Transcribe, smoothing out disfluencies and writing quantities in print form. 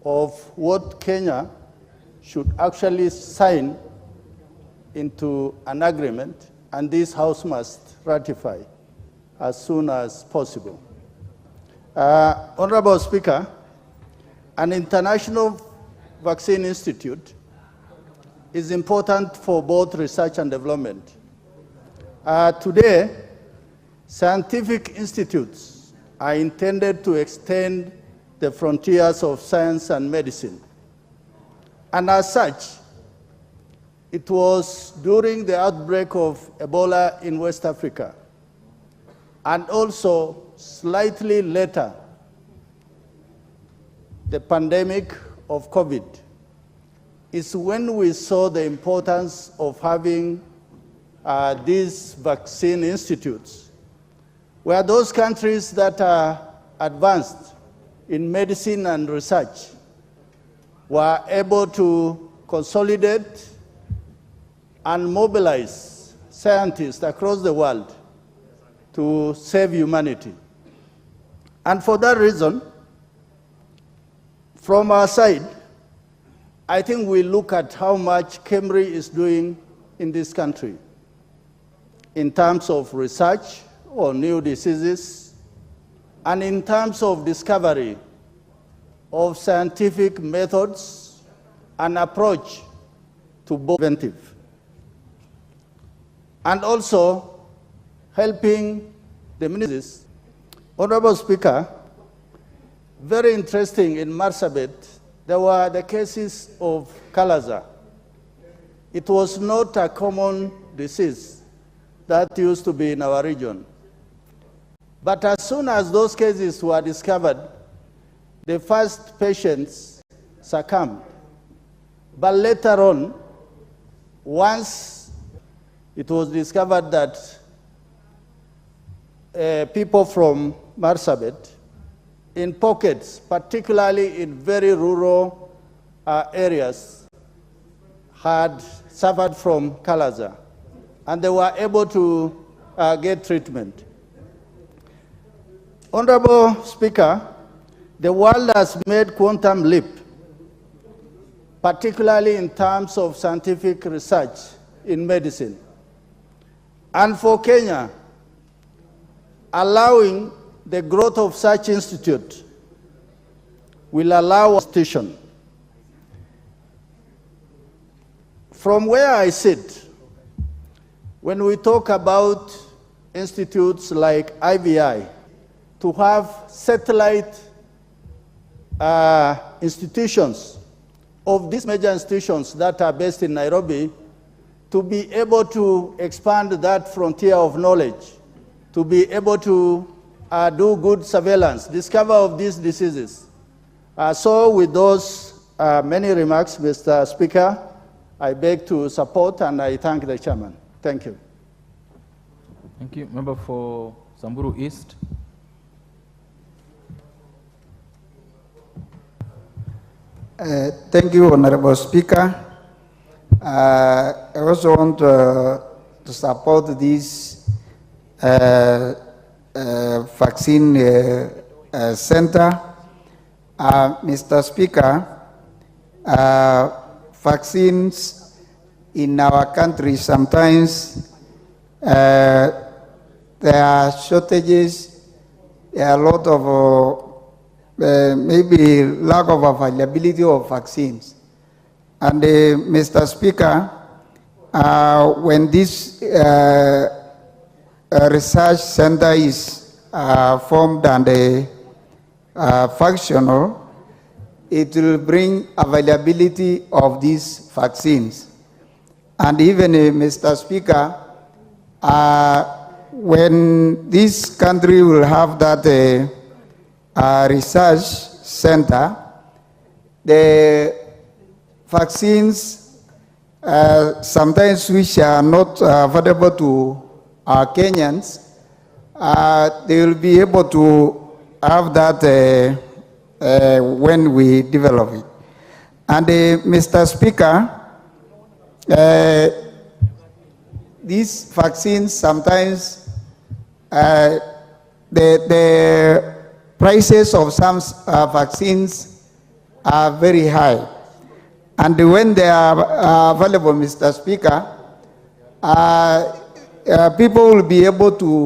of what Kenya should actually sign into an agreement, and this House must ratify as soon as possible. Honorable Speaker, an international vaccine institute is important for both research and development. Today, scientific institutes are intended to extend the frontiers of science and medicine. And as such, it was during the outbreak of Ebola in West Africa, and also slightly later, the pandemic of COVID, is when we saw the importance of having these vaccine institutes, where those countries that are advanced in medicine and research were able to consolidate and mobilize scientists across the world to save humanity. And for that reason, from our side, I think we look at how much KEMRI is doing in this country in terms of research on new diseases and in terms of discovery of scientific methods and approach to both preventive, and also helping the ministries. Honorable Speaker, very interesting in Marsabit, there were the cases of Kalaza. It was not a common disease that used to be in our region. But as soon as those cases were discovered, the first patients succumbed. But later on, once it was discovered that people from Marsabit, in pockets, particularly in very rural areas, had suffered from Kalaza, and they were able to get treatment. Honorable Speaker, the world has made quantum leap, particularly in terms of scientific research in medicine. And for Kenya, allowing the growth of such institute will allow institution. From where I sit, when we talk about institutes like IVI, to have satellite institutions of these major institutions that are based in Nairobi, to be able to expand that frontier of knowledge, to be able to do good surveillance, discover of these diseases. So with those many remarks, Mr. Speaker, I beg to support and I thank the chairman. Thank you. Thank you. Member for Samburu East. Thank you, Honorable Speaker. I also want to support this vaccine center. Mr. Speaker, vaccines in our country sometimes there are shortages, there are a lot of maybe lack of availability of vaccines. And Mr. Speaker, when this research center is formed and functional, it will bring availability of these vaccines. And even, Mr. Speaker, when this country will have that research center, the vaccines sometimes which are not available to our Kenyans, they will be able to have that when we develop it. And Mr. Speaker, these vaccines sometimes, the prices of some vaccines are very high. And when they are available, Mr. Speaker, people will be able to